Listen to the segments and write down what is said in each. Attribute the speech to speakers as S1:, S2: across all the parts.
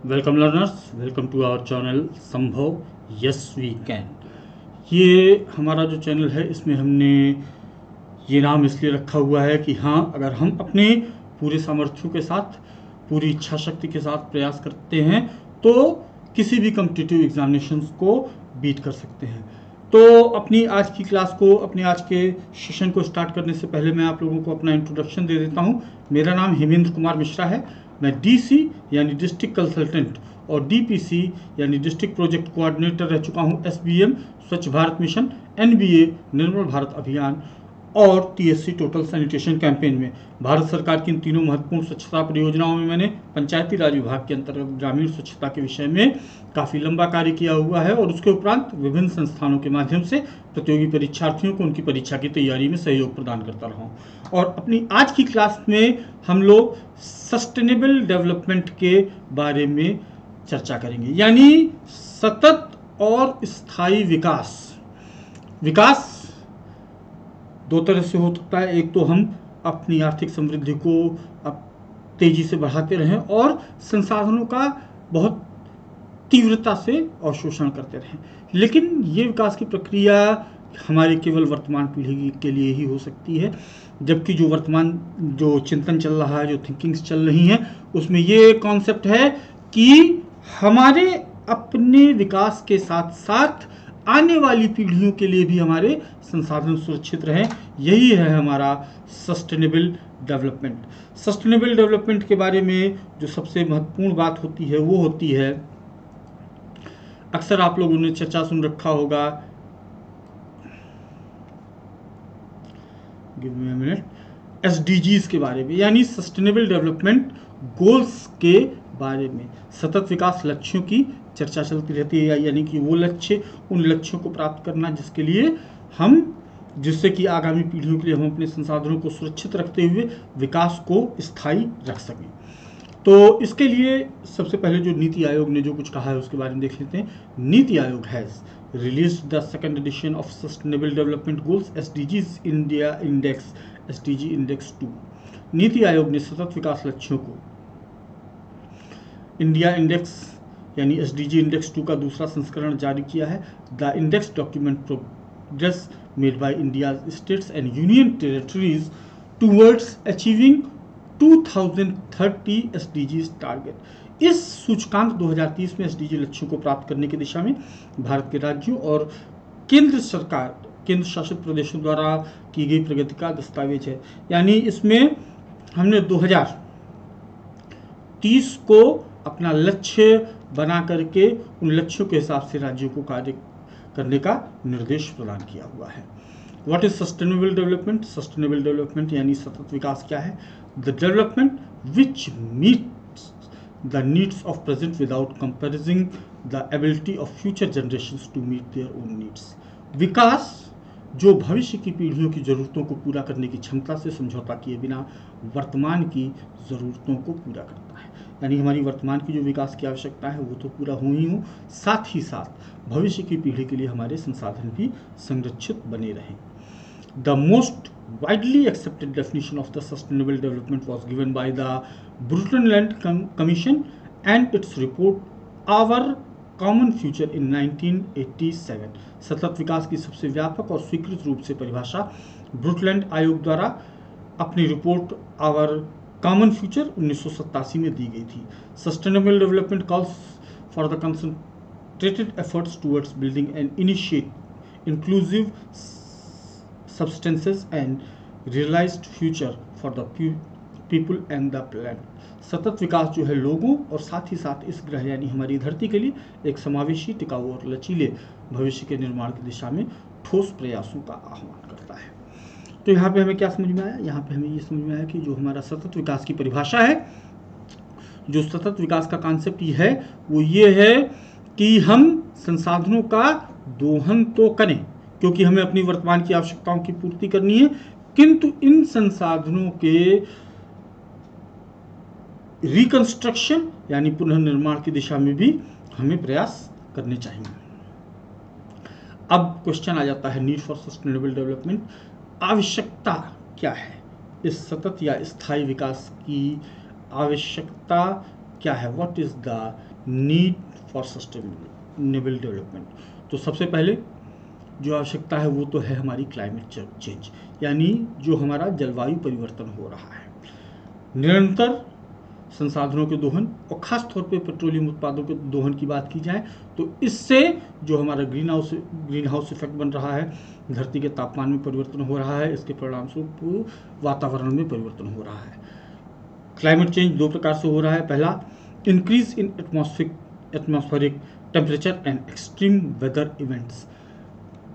S1: Welcome learners, welcome to our channel Sambhav yes we can. ये हमारा जो चैनल है इसमें हमने ये नाम इसलिए रखा हुआ है कि हाँ, अगर हम अपने पूरे सामर्थ्यों के साथ, पूरी इच्छा शक्ति के साथ प्रयास करते हैं तो किसी भी कॉम्पिटिटिव एग्जामिनेशंस को बीट कर सकते हैं। तो अपनी आज की क्लास को, अपने आज के सेशन को स्टार्ट करने से पहले मैं आप लोगों को अपना इंट्रोडक्शन दे देता हूँ। मेरा नाम हेमेंद्र कुमार मिश्रा है। मैं डीसी यानी डिस्ट्रिक्ट कंसल्टेंट और डीपीसी यानी डिस्ट्रिक्ट प्रोजेक्ट कोऑर्डिनेटर रह चुका हूँ एसबीएम स्वच्छ भारत मिशन, एनबीए निर्मल भारत अभियान और टीएससी टोटल सैनिटेशन कैंपेन में। भारत सरकार की इन तीनों महत्वपूर्ण स्वच्छता परियोजनाओं में मैंने पंचायती राज विभाग के अंतर्गत ग्रामीण स्वच्छता के विषय में काफ़ी लंबा कार्य किया हुआ है और उसके उपरांत विभिन्न संस्थानों के माध्यम से प्रतियोगी परीक्षार्थियों को उनकी परीक्षा की तैयारी में सहयोग प्रदान करता रहा हूँ। और अपनी आज की क्लास में हम लोग सस्टेनेबल डेवलपमेंट के बारे में चर्चा करेंगे, यानी सतत और स्थायी विकास। विकास दो तरह से हो सकता है। एक तो हम अपनी आर्थिक समृद्धि को अब तेजी से बढ़ाते रहें और संसाधनों का बहुत तीव्रता से अवशोषण करते रहें, लेकिन ये विकास की प्रक्रिया हमारे केवल वर्तमान पीढ़ी के लिए ही हो सकती है, जबकि जो वर्तमान जो चिंतन चल रहा है, जो थिंकिंग्स चल रही हैं, उसमें ये कॉन्सेप्ट है कि हमारे अपने विकास के साथ साथ आने वाली पीढ़ियों के लिए भी हमारे संसाधन सुरक्षित रहें। यही है हमारा सस्टेनेबल डेवलपमेंट। सस्टेनेबल डेवलपमेंट के बारे में जो सबसे महत्वपूर्ण बात होती है वो होती है, अक्सर आप लोगों ने चर्चा सुन रखा होगा, give me a minute, SDGs के बारे में, यानी सस्टेनेबल डेवलपमेंट गोल्स के बारे में। सतत विकास लक्ष्यों की चर्चा चलती रहती है, यानी कि वो लक्ष्य, उन लक्ष्यों को प्राप्त करना जिसके लिए जिससे कि आगामी पीढ़ियों के लिए हम अपने संसाधनों को सुरक्षित रखते हुए विकास को स्थायी रख सकें। तो इसके लिए सबसे पहले जो नीति आयोग ने जो कुछ कहा है उसके बारे में देख लेते हैं। NITI Aayog has released the second edition of sustainable development goals SDGs India index, SDG index 2। NITI Aayog ने सतत विकास लक्ष्यों को इंडिया इंडेक्स यानी एसडीजी इंडेक्स 2 का दूसरा संस्करण जारी किया है। The index document progress made by India states and union territories towards achieving 2030 SDGs target. इस सूचकांक 2030 में एसडीजी लक्ष्यों को प्राप्त करने की दिशा में भारत के राज्यों और केंद्र सरकार, केंद्र शासित प्रदेशों द्वारा की गई प्रगति का दस्तावेज है। यानी इसमें हमने 2030 को अपना लक्ष्य बना करके उन लक्ष्यों के हिसाब से राज्यों को कार्य करने का निर्देश प्रदान किया हुआ है। What is sustainable development? Sustainable development यानी सतत विकास क्या है? The development which meets the needs of present without compromising the ability of future generations to meet their own needs. विकास जो भविष्य की पीढ़ियों की ज़रूरतों को पूरा करने की क्षमता से समझौता किए बिना वर्तमान की ज़रूरतों को पूरा करता है। यानी हमारी वर्तमान की जो विकास की आवश्यकता है वो तो पूरा हो ही हो, साथ ही साथ भविष्य की पीढ़ी के लिए हमारे संसाधन भी संरक्षित बने रहें। The most widely accepted definition of the sustainable development was given by the Brundtland Commission and its report Our Common Future in 1987। सतत विकास की सबसे व्यापक और स्वीकृत रूप से परिभाषा ब्रुटलैंड आयोग द्वारा अपनी रिपोर्ट आवर कॉमन फ्यूचर 1987 में दी गई थी। Sustainable development calls for the concentrated efforts towards building an initiate inclusive substances and realized future for the people and the planet। सतत विकास जो है लोगों और साथ ही साथ इस ग्रह यानी हमारी धरती के लिए एक समावेशी, टिकाऊ और लचीले भविष्य के निर्माण की दिशा में ठोस प्रयासों का आह्वान करता है। तो यहाँ पे हमें क्या समझ में आया? यहाँ पे हमें ये समझ में आया कि जो हमारा सतत विकास की परिभाषा है, जो सतत विकास का कॉन्सेप्ट ये है, वो ये है कि हम संसाधनों का दोहन तो करें क्योंकि हमें अपनी वर्तमान की आवश्यकताओं की पूर्ति करनी है, किंतु इन संसाधनों के रिकंस्ट्रक्शन यानी पुनर्निर्माण की दिशा में भी हमें प्रयास करने चाहिए। अब क्वेश्चन आ जाता है, नीड फॉर सस्टेनेबल डेवलपमेंट, आवश्यकता क्या है? इस सतत या स्थायी विकास की आवश्यकता क्या है, what is the need for sustainable development. तो सबसे पहले जो आवश्यकता है वो तो है हमारी क्लाइमेट चेंज, यानी जो हमारा जलवायु परिवर्तन हो रहा है। निरंतर संसाधनों के दोहन और ख़ास तौर पे पेट्रोलियम उत्पादों के दोहन की बात की जाए तो इससे जो हमारा ग्रीन हाउस इफेक्ट बन रहा है, धरती के तापमान में परिवर्तन हो रहा है, इसके परिणाम स्वरूप वातावरण में परिवर्तन हो रहा है। क्लाइमेट चेंज दो प्रकार से हो रहा है। पहला, increase in atmospheric temperature and extreme weather events,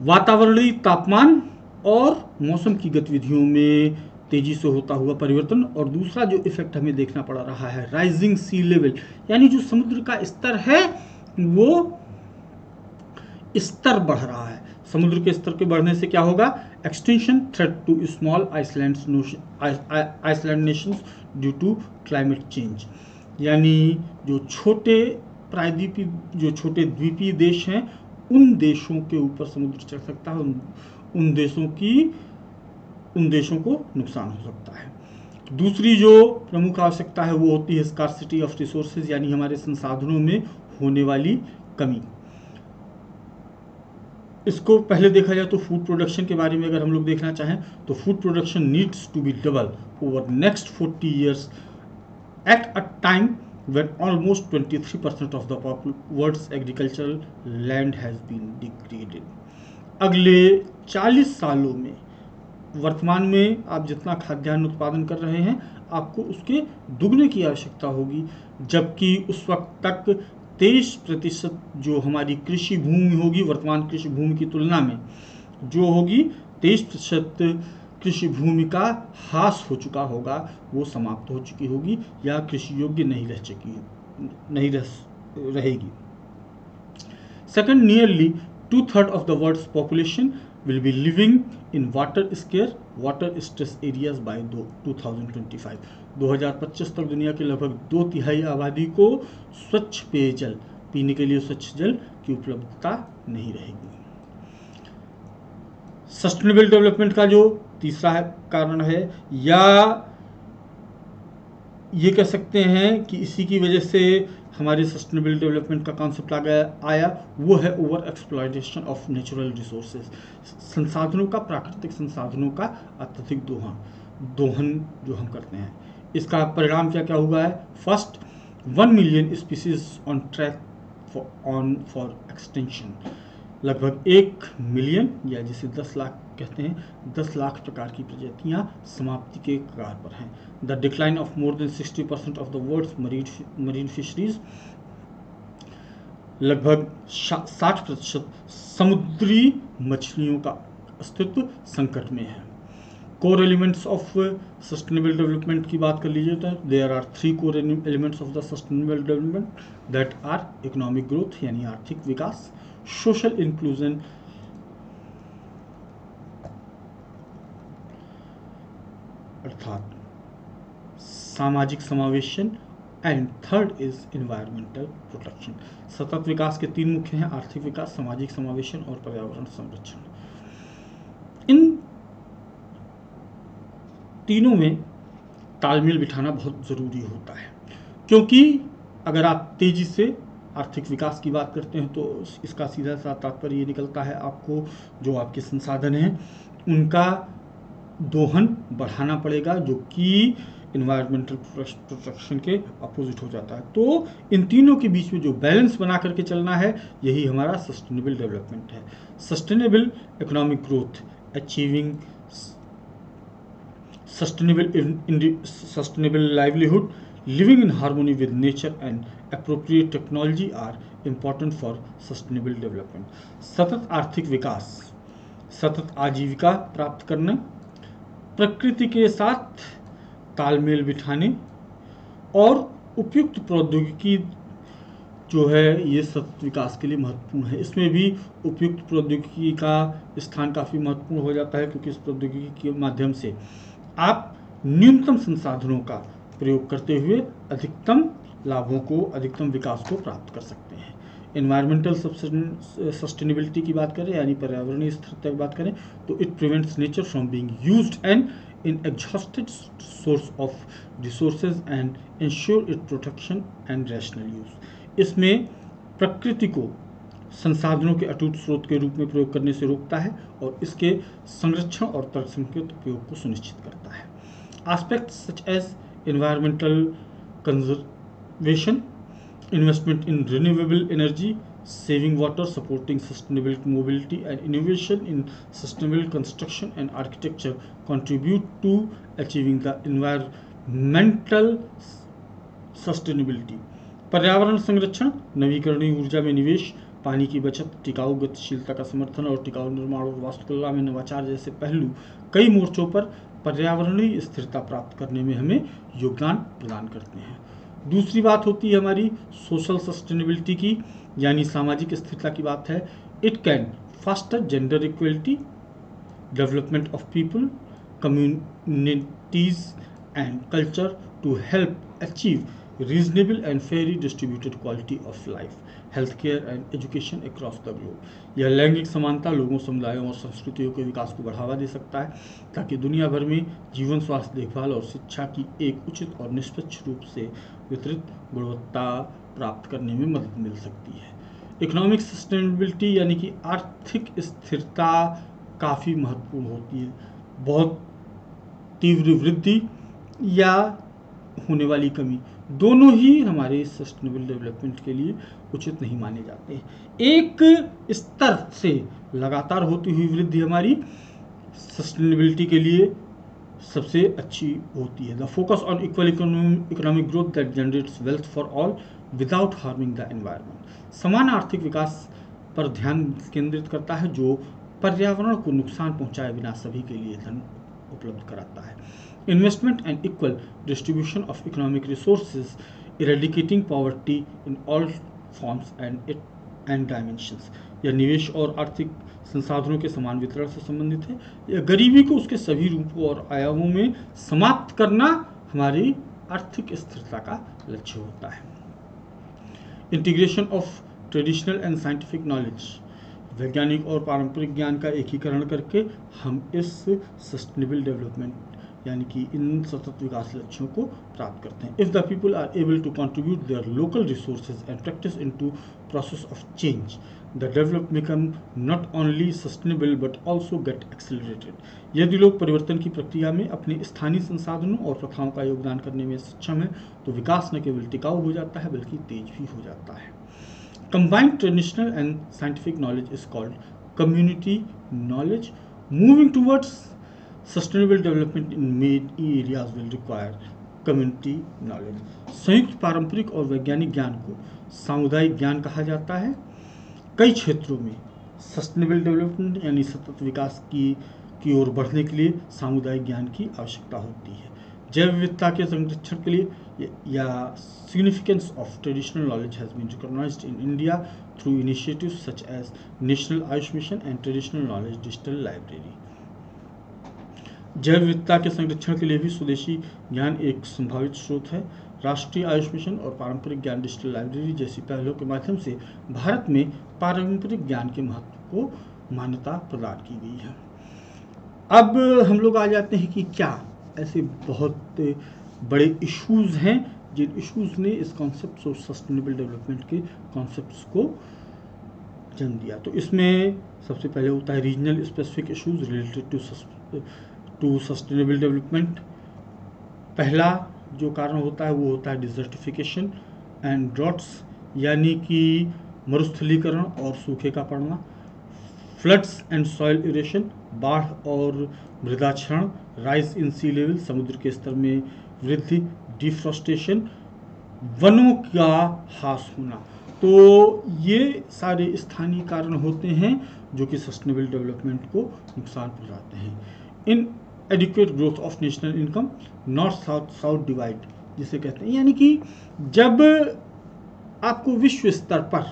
S1: वातावरणीय तापमान और मौसम की गतिविधियों में तेजी से होता हुआ परिवर्तन। और दूसरा जो इफेक्ट हमें देखना पड़ रहा है, राइजिंग सी लेवल, यानी जो समुद्र का स्तर है वो स्तर बढ़ रहा है। समुद्र के स्तर के बढ़ने से क्या होगा, extinction threat to small island nations due to climate change, यानी जो छोटे द्वीपीय देश हैं उन देशों के ऊपर समुद्र चढ़ सकता है, उन देशों को नुकसान हो सकता है। दूसरी जो प्रमुख आवश्यकता है वो होती है स्कार्सिटी ऑफ रिसोर्सेज, यानी हमारे संसाधनों में होने वाली कमी। इसको पहले देखा जाए तो फूड प्रोडक्शन के बारे में अगर हम लोग देखना चाहें तो food production needs to be double over next 40 years at a time when almost 23% of the world's agricultural land has been degraded। अगले 40 सालों में वर्तमान में आप जितना खाद्यान्न उत्पादन कर रहे हैं आपको उसके दुगने की आवश्यकता होगी, जबकि उस वक्त तक 23% जो हमारी कृषि भूमि होगी, वर्तमान कृषि भूमि की तुलना में जो होगी 23% कृषि भूमि का ह्रास हो चुका होगा, वो समाप्त हो चुकी होगी या कृषि योग्य नहीं रहेगी। Second, nearly 2/3 of the world's population will be living in water scarce water stress areas by 2025। 2025 तक दुनिया के लगभग 2/3 आबादी को स्वच्छ पेयजल, पीने के लिए स्वच्छ जल की उपलब्धता नहीं रहेगी। सस्टेनेबल डेवलपमेंट का जो तीसरा कारण है, या ये कह सकते हैं कि इसी की वजह से हमारे सस्टेनेबल डेवलपमेंट का कॉन्सेप्ट आया, वो है over exploitation of natural resources, संसाधनों का, प्राकृतिक संसाधनों का अत्यधिक दोहन जो हम करते हैं। इसका परिणाम क्या क्या हुआ है। First, 1 million species on track for extension, लगभग 1 मिलियन या जिसे 10 लाख कहते हैं, 10 लाख प्रकार की प्रजातियां समाप्ति के कगार पर हैं। The decline of more than 60% of the world's marine fisheries, लगभग 60% समुद्री मछलियों का अस्तित्व संकट में है। Core elements of sustainable development की बात कर लीजिए तो there are 3 core elements of the sustainable development, that are economic growth यानी आर्थिक विकास, सोशल इंक्लूजन अर्थात सामाजिक समावेशन, and third is environmental protection. सतत विकास के 3 मुख्य हैं, आर्थिक विकास, सामाजिक समावेशन और पर्यावरण संरक्षण। इन तीनों में तालमेल बिठाना बहुत ज़रूरी होता है, क्योंकि अगर आप तेजी से आर्थिक विकास की बात करते हैं तो इसका सीधा सा तात्पर्य ये निकलता है आपको जो आपके संसाधन हैं उनका दोहन बढ़ाना पड़ेगा, जो कि इन्वायरमेंटल प्रोटेक्शन के अपोजिट हो जाता है। तो इन तीनों के बीच में जो बैलेंस बना करके चलना है, यही हमारा सस्टेनेबल डेवलपमेंट है। Sustainable economic growth, achieving sustainable livelihood, living in harmony with nature and appropriate technology are important for sustainable development। सतत आर्थिक विकास, सतत आजीविका प्राप्त करना, प्रकृति के साथ तालमेल बिठाने और उपयुक्त प्रौद्योगिकी जो है ये सतत विकास के लिए महत्वपूर्ण है। इसमें भी उपयुक्त प्रौद्योगिकी का स्थान काफ़ी महत्वपूर्ण हो जाता है, क्योंकि इस प्रौद्योगिकी के माध्यम से आप न्यूनतम संसाधनों का प्रयोग करते हुए अधिकतम लाभों को, अधिकतम विकास को प्राप्त कर सकते हैं। एनवायरमेंटल सस्टेनेबिलिटी की बात करें यानी पर्यावरणीय स्थिरता की बात करें तो it prevents nature from being used and in exhausted source of resources and ensure its protection and rational use। इसमें प्रकृति को संसाधनों के अटूट स्रोत के रूप में प्रयोग करने से रोकता है और इसके संरक्षण और तर्कसंगत उपयोग को सुनिश्चित करता है। Aspects such as environmental conservation, investment in renewable energy, saving water, supporting sustainable mobility, and innovation in sustainable construction and architecture contribute to achieving the environmental sustainability। पर्यावरण संरक्षण, नवीकरणीय ऊर्जा में निवेश, पानी की बचत, टिकाऊ गतिशीलता का समर्थन और टिकाऊ निर्माण और वास्तुकला में नवाचार जैसे पहलू कई मोर्चों पर पर्यावरणीय स्थिरता प्राप्त करने में हमें योगदान प्रदान करते हैं। दूसरी बात होती है हमारी सोशल सस्टेनेबिलिटी की, यानी सामाजिक स्थिरता की बात है। It can foster gender equality, development of people, communities and culture to help achieve reasonable and fairly distributed quality of life, health care and education across the globe. यह लैंगिक समानता, लोगों, समुदायों और संस्कृतियों के विकास को बढ़ावा दे सकता है ताकि दुनिया भर में जीवन, स्वास्थ्य देखभाल और शिक्षा की एक उचित और निष्पक्ष रूप से वितरित गुणवत्ता प्राप्त करने में मदद मिल सकती है। इकोनॉमिक सस्टेनेबिलिटी यानी कि आर्थिक स्थिरता काफ़ी महत्वपूर्ण होती है। बहुत तीव्र वृद्धि या होने वाली कमी दोनों ही हमारे सस्टेनेबल डेवलपमेंट के लिए उचित नहीं माने जाते हैं। एक स्तर से लगातार होती हुई वृद्धि हमारी सस्टेनेबिलिटी के लिए सबसे अच्छी होती है। The focus on equal economic growth that generates wealth for all without harming the environment. समान आर्थिक विकास पर ध्यान केंद्रित करता है जो पर्यावरण को नुकसान पहुंचाए बिना सभी के लिए धन उपलब्ध कराता है। Investment and equal distribution of economic resources, eradicating poverty in all forms and dimensions। यह निवेश और आर्थिक संसाधनों के समान वितरण से संबंधित है। यह गरीबी को उसके सभी रूपों और आयामों में समाप्त करना हमारी आर्थिक स्थिरता का लक्ष्य होता है। Integration of traditional and scientific knowledge, वैज्ञानिक और पारंपरिक ज्ञान का एकीकरण करके हम इस सस्टेनेबल डेवलपमेंट यानी कि इन सतत विकास लक्ष्यों को प्राप्त करते हैं। If the people are able to contribute their local resources and practice into process of change, the develop become not only sustainable but also get accelerated. यदि लोग परिवर्तन की प्रक्रिया में अपने स्थानीय संसाधनों और प्रथाओं का योगदान करने में सक्षम है तो विकास न केवल टिकाऊ हो जाता है बल्कि तेज भी हो जाता है। Combined traditional and scientific knowledge is called community knowledge. Moving towards Sustainable development in many areas will require community knowledge। संयुक्त पारंपरिक और वैज्ञानिक ज्ञान को सामुदायिक ज्ञान कहा जाता है। कई क्षेत्रों में सस्टेनेबल डेवलपमेंट यानी सतत विकास की ओर बढ़ने के लिए सामुदायिक ज्ञान की आवश्यकता होती है। जैव विविधता के संरक्षण के लिए या significance of traditional knowledge has been recognized in India through initiatives such as National Ayush Mission and Traditional Knowledge Digital Library। जैव विविधता के संरक्षण के लिए भी स्वदेशी ज्ञान एक संभावित स्रोत है। राष्ट्रीय आयुष मिशन और पारंपरिक ज्ञान डिजिटल लाइब्रेरी जैसी पहलों के माध्यम से भारत में पारंपरिक ज्ञान के महत्व को मान्यता प्रदान की गई है। अब हम लोग आ जाते हैं कि क्या ऐसे बहुत बड़े इश्यूज हैं जिन इश्यूज ने इस कॉन्सेप्ट ऑफ सस्टेनेबल डेवलपमेंट के कॉन्सेप्ट्स को जन्म दिया। तो इसमें सबसे पहले होता है regional specific issues related to sustainable development. पहला जो कारण होता है वो होता है डिजर्टिफिकेशन एंड ड्रॉट्स यानी कि मरुस्थलीकरण और सूखे का पड़ना। फ्लड्स एंड सॉइल इरोशन, बाढ़ और मृदा क्षरण। राइज इन सी लेवल, समुद्र के स्तर में वृद्धि। डिफॉरेस्टेशन, वनों का ह्रास होना। तो ये सारे स्थानीय कारण होते हैं जो कि सस्टेनेबल डेवलपमेंट को नुकसान पहुंचाते हैं। Inadequate growth of national income, north south divide जिसे कहते हैं, यानी कि जब आपको विश्व स्तर पर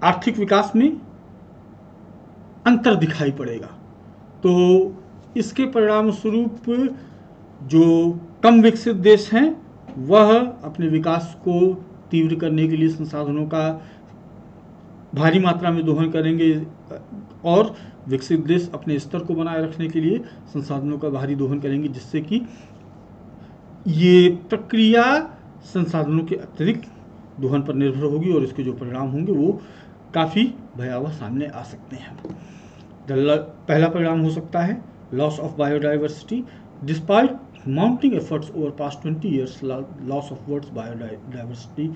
S1: आर्थिक विकास में अंतर दिखाई पड़ेगा तो इसके परिणाम स्वरूप जो कम विकसित देश हैं वह अपने विकास को तीव्र करने के लिए संसाधनों का भारी मात्रा में दोहन करेंगे, और विकसित देश अपने स्तर को बनाए रखने के लिए संसाधनों का भारी दोहन करेंगे, जिससे कि ये प्रक्रिया संसाधनों के अतिरिक्त दोहन पर निर्भर होगी और इसके जो परिणाम होंगे वो काफ़ी भयावह सामने आ सकते हैं। पहला परिणाम हो सकता है loss of biodiversity. Despite mounting efforts over past 20 years, loss of world's biodiversity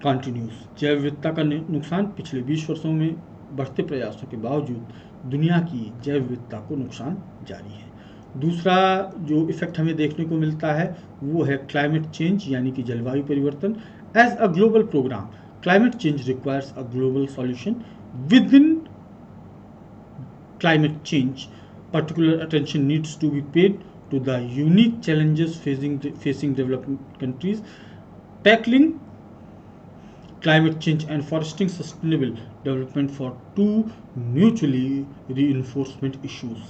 S1: continues. जैव विविधता का नुकसान पिछले 20 वर्षों में बढ़ते प्रयासों के बावजूद दुनिया की जैव विविधता को नुकसान जारी है। दूसरा जो इफेक्ट हमें देखने को मिलता है वो है क्लाइमेट चेंज, यानी कि जलवायु परिवर्तन। As a global programme, climate change requires a global solution. Within climate change, particular attention needs to be paid to the unique challenges facing developing countries. Tackling climate change and fostering sustainable development for two mutually reinforcement issues.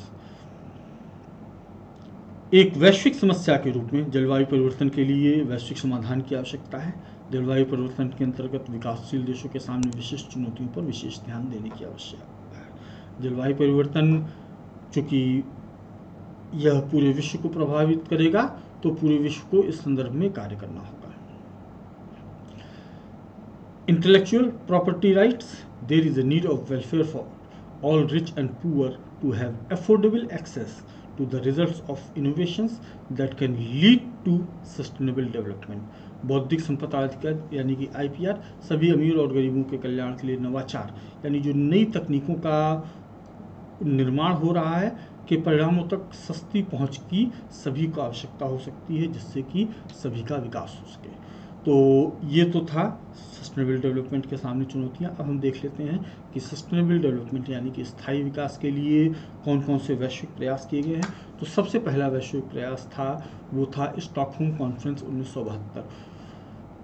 S1: एक वैश्विक समस्या के रूप में जलवायु परिवर्तन के लिए वैश्विक समाधान की आवश्यकता है। जलवायु परिवर्तन के अंतर्गत विकासशील देशों के सामने विशिष्ट चुनौतियों पर विशेष ध्यान देने की आवश्यकता है। जलवायु परिवर्तन चूंकि यह पूरे विश्व को प्रभावित करेगा, तो पूरे विश्व को इस संदर्भ में कार्य करना होगा। Intellectual property rights, there is a need of welfare for all rich and poor to have affordable access to the results of innovations that can lead to sustainable development. बौद्धिक संपदा अधिकार यानी कि IPR सभी अमीर और गरीबों के कल्याण के लिए नवाचार यानी जो नई तकनीकों का निर्माण हो रहा है के परिणामों तक सस्ती पहुंच की सभी को आवश्यकता हो सकती है, जिससे कि सभी का विकास हो सके। तो ये तो था सस्टेनेबल डेवलपमेंट के सामने चुनौतियां। अब हम देख लेते हैं कि सस्टेनेबल डेवलपमेंट यानी कि स्थायी विकास के लिए कौन कौन से वैश्विक प्रयास किए गए हैं। तो सबसे पहला वैश्विक प्रयास था वो था स्टॉकहोम कॉन्फ्रेंस 1972,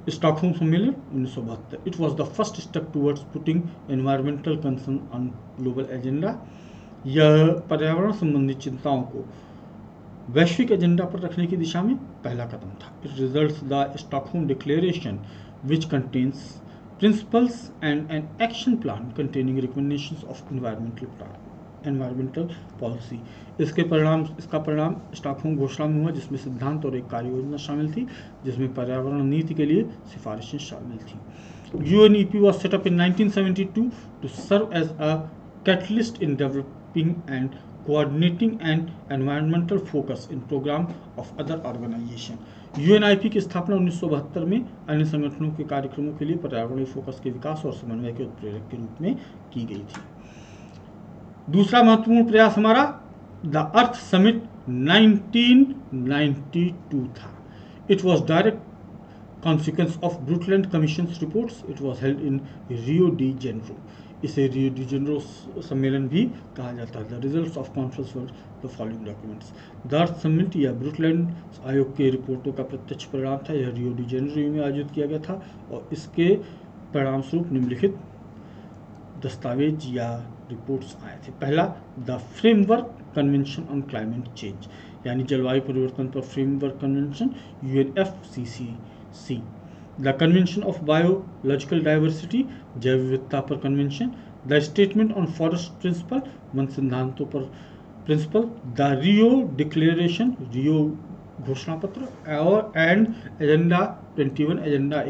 S1: स्टॉकहोम सम्मेलन 1972। It was the first step towards putting environmental concern on global agenda. यह पर्यावरण संबंधी चिंताओं को वैश्विक एजेंडा पर रखने की दिशा में पहला कदम था। It results the Stockholm declaration which contains principles and an action plan containing recommendations of environmental policy. इसका परिणाम स्टॉकहोम घोषणा में हुआ, जिसमें सिद्धांत और एक कार्य योजना शामिल थी, जिसमें पर्यावरण नीति के लिए सिफारिशें शामिल थी। UNEP was set up in 1972 to serve as a catalyst in developing and coordinating an environmental focus in program of other organization. UNIP की स्थापना 1972 में अन्य संगठनों के कार्यक्रमों के लिए पर्यावरणीय फोकस के विकास और समन्वय के उत्प्रेरक के रूप में की गई थी। दूसरा महत्वपूर्ण प्रयास हमारा द अर्थ समिट 1992 था। It was direct consequence of Brundtland Commission's reports. It was held in Rio de Janeiro. इसे रियो डी जेनेरो सम्मेलन भी कहा जाता है। The results of conference were the following documents. The earth summit या ब्रुटलैंड आयोग के रिपोर्टों का प्रत्यक्ष परिणाम था। यह रियो डी जेनेरो में आयोजित किया गया था और इसके परिणाम स्वरूप निम्नलिखित दस्तावेज या रिपोर्ट्स आए थे। पहला, the framework convention on climate change यानी जलवायु परिवर्तन पर framework convention UNFCCC। The convention of biological diversity जैव विविधता पर convention. The statement on forest principle वन सिद्धांतों पर principle. The Rio declaration Rio घोषणा पत्र और एंड एजेंडा 21 एजेंडा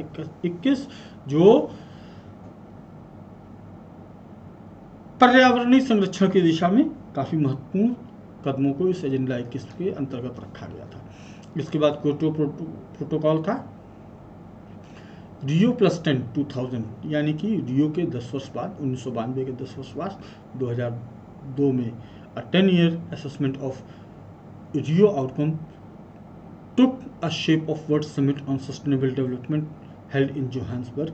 S1: 21 जो पर्यावरणीय संरक्षण की दिशा में काफ़ी महत्वपूर्ण कदमों को इस एजेंडा 21 के अंतर्गत रखा गया था। इसके बाद क्योटो प्रोटोकॉल था। रियो +10 2000 यानी कि रियो के 10 वर्ष बाद 1992 के 10 वर्ष बाद 2002 में अ 10-year assessment of Rio outcome took a shape of World Summit on Sustainable Development held in Johannesburg.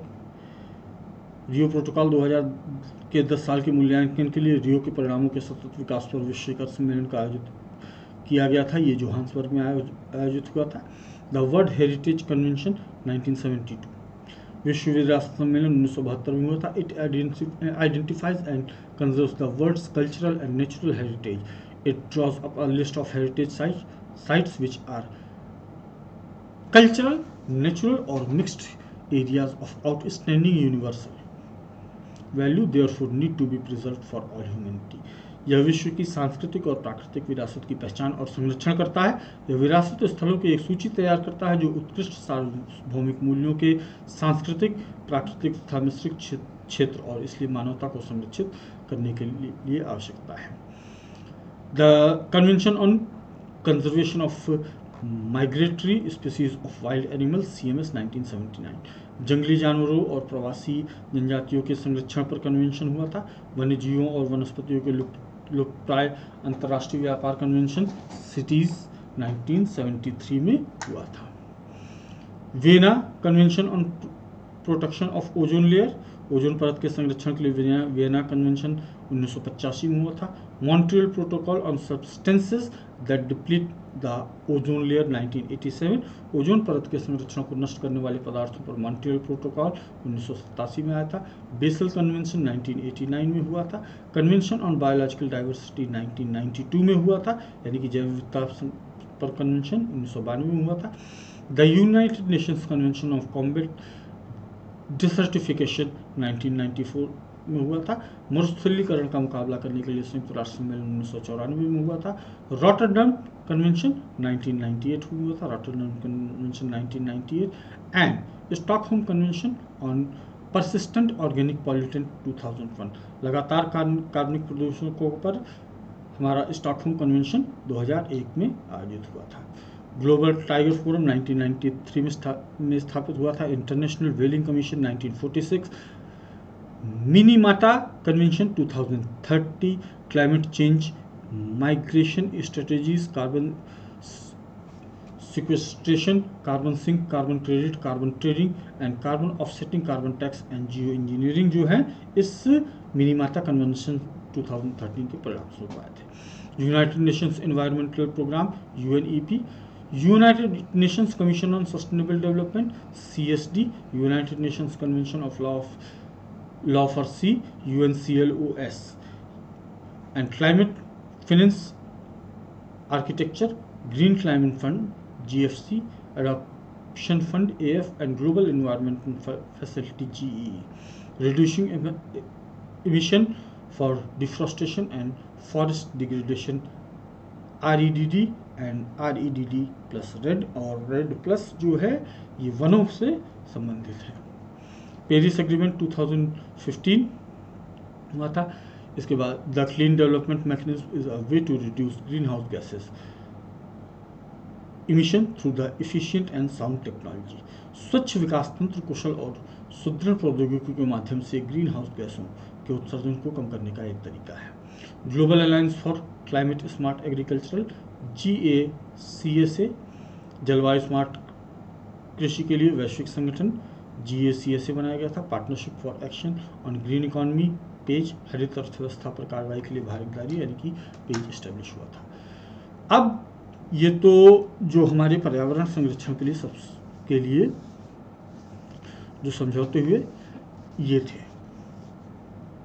S1: Rio protocol 2000 के 10 साल के मूल्यांकन के लिए रियो के परिणामों के सतत विकास पर विश्व शिखर सम्मेलन का आयोजित किया गया था। ये जोहान्सबर्ग में आयोजित हुआ था। द वर्ल्ड हेरिटेज कन्वेंशन 1972 विश्व विरासत सम्मेलन 1972 में हुआ था। It identifies and conserves the world's cultural and natural heritage. It draws up a list of heritage sites which are cultural, natural और mixed areas of outstanding universal value therefore need to be preserved for all humanity. यह विश्व की सांस्कृतिक और प्राकृतिक विरासत की पहचान और संरक्षण करता है। यह विरासत स्थलों की एक सूची तैयार करता है जो उत्कृष्ट सार्वभौमिक मूल्यों के सांस्कृतिक, प्राकृतिक तथा मिश्रित क्षेत्र और इसलिए मानवता को संरक्षित करने के लिए आवश्यकता है। The convention on conservation of migratory species of wild animals CMS 1979 जंगली जानवरों और प्रवासी जनजातियों के संरक्षण पर कन्वेंशन हुआ था। वन्य जीवों और वनस्पतियों के लुप्तप्राय अंतर्राष्ट्रीय व्यापार कन्वेंशन सिटीज 1973 में हुआ था। Vienna convention on protection of ozone layer, ozone परत के संरक्षण के लिए वियना कन्वेंशन 1985 में हुआ था। Montreal protocol on substances that deplete the ozone layer 1987, ozone परत के संरक्षण को नष्ट करने वाले पदार्थों पर मॉन्ट्रियल प्रोटोकॉल 1987 में आया था। बेसल कन्वेंशन 1989 में हुआ था। कन्वेंशन ऑन बायोलॉजिकल डाइवर्सिटी 1992 में हुआ था, यानी कि जैव विविधता पर कन्वेंशन 1992 में हुआ था। The united nations convention of combat desertification 1994 में हुआ था। मरुस्थलीकरण का मुकाबला करने के लिए संयुक्त राष्ट्र सम्मेलन 1994 में हुआ था। रॉटरडम कन्वेंशन 1998 में हुआ था, Rotterdam convention 1998 and Stockholm convention on persistent organic pollutant 2001, लगातार कार्बनिक प्रदूषकों पर हमारा स्टॉकहोम कन्वेंशन 2001 में आयोजित हुआ था। ग्लोबल टाइगर फोरम 1993 में स्थापित हुआ था। International whaling commission 1946, Minamata convention 2030, climate change migration strategies, carbon sequestration, carbon sink, carbon credit, carbon trading and carbon offsetting, carbon tax and geo engineering जो है इस मिनीमाटा कन्वेंशन 2013 के परिणाम स्वरूप आए थे। United nations environmental programme UNEP, united nations commission on sustainable development CSD, united nations convention of law for sea UNCLOS and climate finance architecture, green climate fund GFC, adoption fund AF and global environmental facility GEE, reducing emission for deforestation and forest degradation REDD and REDD plus red, और red plus जो है ये वनों से संबंधित है। Paris agreement 2015 हुआ था। इसके बाद the clean development mechanism is a way to reduce greenhouse gases emission through the efficient and sound technology, स्वच्छ विकास तंत्र कुशल और सुदृढ़ प्रौद्योगिकी के माध्यम से ग्रीन हाउस गैसों के उत्सर्जन को कम करने का एक तरीका है। Global alliance for climate smart agricultural GACSA, जलवायु स्मार्ट कृषि के लिए वैश्विक संगठन GACSA बनाया गया था। Partnership for action on green economy page, हरित अर्थव्यवस्था पर कार्रवाई के लिए भागीदारी यानी कि पेज एस्टेब्लिश हुआ था। अब ये तो जो हमारे पर्यावरण संरक्षण के लिए सबके लिए जो समझौते हुए ये थे।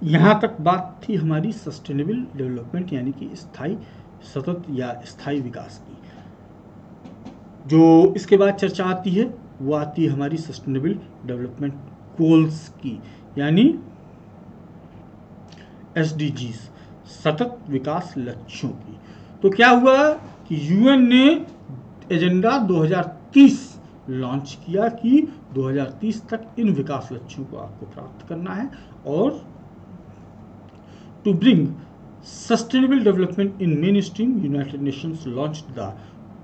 S1: यहाँ तक बात थी हमारी सस्टेनेबल डेवलपमेंट यानी कि स्थायी, सतत या स्थायी विकास की। जो इसके बाद चर्चा आती है वो आती है हमारी सस्टेनेबल डेवलपमेंट गोल्स की, यानी SDGs, सतत विकास लक्ष्यों की। तो क्या हुआ कि UN ने एजेंडा 2030 लॉन्च किया कि 2030 तक इन विकास लक्ष्यों को आपको प्राप्त करना है, और to bring sustainable development in mainstream united nations launched the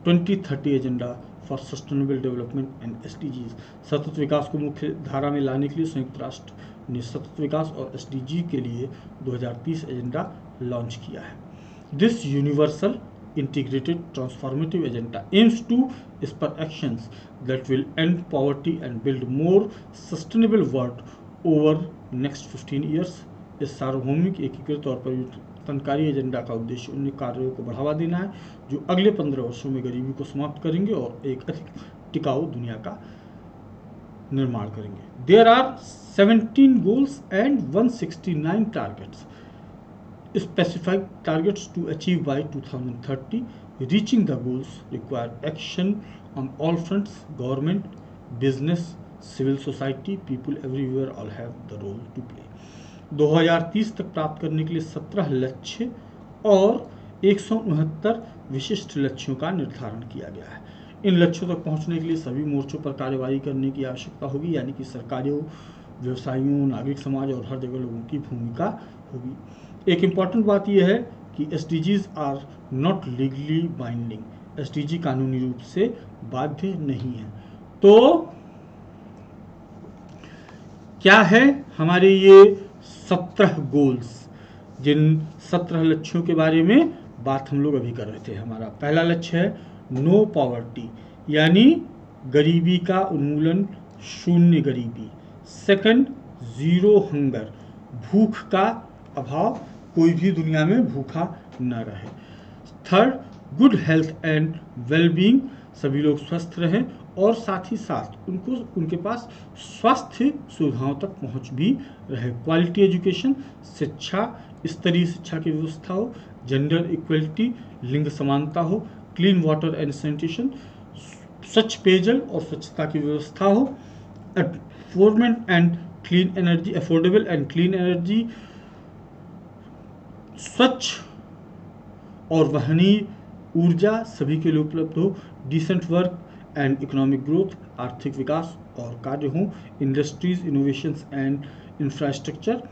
S1: 2030 agenda for sustainable development and SDGs, सतत विकास को मुख्य धारा में लाने के लिए संयुक्त राष्ट्र ने सतत विकास और SDG के लिए 2030 एजेंडा लॉन्च किया है। This universal integrated transformative agenda aims to spur actions that will end poverty and build more sustainable world over next 15 years। इस सार्वभौमिक एकीकृत और परिवर्तनकारी एजेंडा का उद्देश्य उन कार्यों को बढ़ावा देना है जो अगले 15 वर्षों में गरीबी को समाप्त करेंगे और एक अधिक टिकाऊ दुनिया का निर्माण करेंगे। There are 17 goals and 169 targets, specified targets to achieve by 2030. Reaching the goals require action on all fronts. Government, business, civil society, people everywhere all have the role to play. 2030 तक प्राप्त करने के लिए 17 लक्ष्य और 169 विशिष्ट लक्ष्यों का निर्धारण किया गया है। इन लक्ष्यों तक पहुंचने के लिए सभी मोर्चों पर कार्यवाही करने की आवश्यकता होगी, यानी कि सरकारों, व्यवसायियों, नागरिक समाज और हर जगह लोगों की भूमिका होगी। एक इम्पॉर्टेंट बात यह है कि SDGs are not legally binding. SDG कानूनी रूप से बाध्य नहीं है। तो क्या है हमारे ये 17 गोल्स, जिन 17 लक्ष्यों के बारे में बात हम लोग अभी कर रहे थे। हमारा पहला लक्ष्य है नो पॉवर्टी, यानी गरीबी का उन्मूलन, शून्य गरीबी। सेकंड, जीरो हंगर, भूख का अभाव, कोई भी दुनिया में भूखा न रहे। Third, good health and wellbeing, सभी लोग स्वस्थ रहें और साथ ही साथ उनके पास स्वास्थ्य सुविधाओं तक पहुंच भी रहे। क्वालिटी एजुकेशन, शिक्षा, स्तरीय शिक्षा की व्यवस्था हो, जेंडर इक्वलिटी, लिंग समानता हो, क्लीन वाटर एंड सैनिटेशन, स्वच्छ पेयजल और स्वच्छता की व्यवस्था हो, अफोर्डेबल एंड क्लीन एनर्जी, स्वच्छ और वहनीय ऊर्जा सभी के लिए उपलब्ध हो, decent work and economic growth, आर्थिक विकास और कार्य हो, इंडस्ट्रीज, इनोवेशंस एंड इंफ्रास्ट्रक्चर,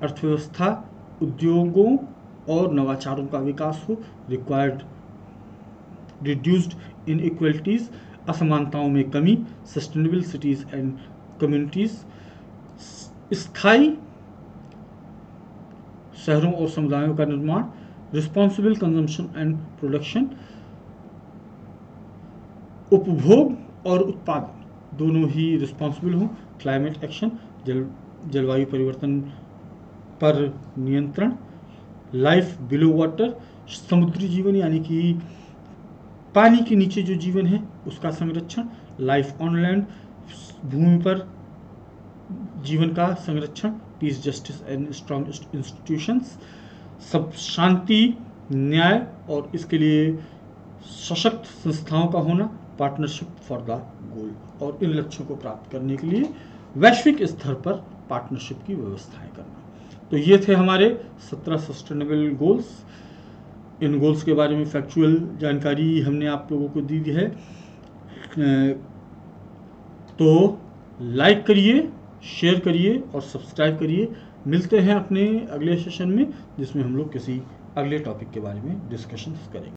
S1: अर्थव्यवस्था, उद्योगों और नवाचारों का विकास हो, रिक्वायर्ड रिड्यूस्ड इनइक्वलिटीज, असमानताओं में कमी, सस्टेनेबल सिटीज एंड कम्युनिटीज, स्थायी शहरों और समुदायों का निर्माण, रिस्पॉन्सिबल कंजम्पशन एंड प्रोडक्शन, उपभोग और उत्पादन दोनों ही रिस्पॉन्सिबल हों, क्लाइमेट एक्शन, जलवायु परिवर्तन पर नियंत्रण, लाइफ बिलो वाटर, समुद्री जीवन यानी कि पानी के नीचे जो जीवन है उसका संरक्षण, लाइफ ऑन लैंड, भूमि पर जीवन का संरक्षण, peace, justice and strong institutions, सब शांति, न्याय और इसके लिए सशक्त संस्थाओं का होना, पार्टनरशिप फॉर द गोल। और इन लक्ष्यों को प्राप्त करने के लिए वैश्विक स्तर पर पार्टनरशिप की व्यवस्थाएं करना। तो ये थे हमारे 17 सस्टेनेबल गोल्स। इन गोल्स के बारे में फैक्चुअल जानकारी हमने आप लोगों को दी है। तो लाइक करिए, शेयर करिए और सब्सक्राइब करिए। मिलते हैं अपने अगले सेशन में, जिसमें हम लोग किसी अगले टॉपिक के बारे में डिस्कशन करेंगे।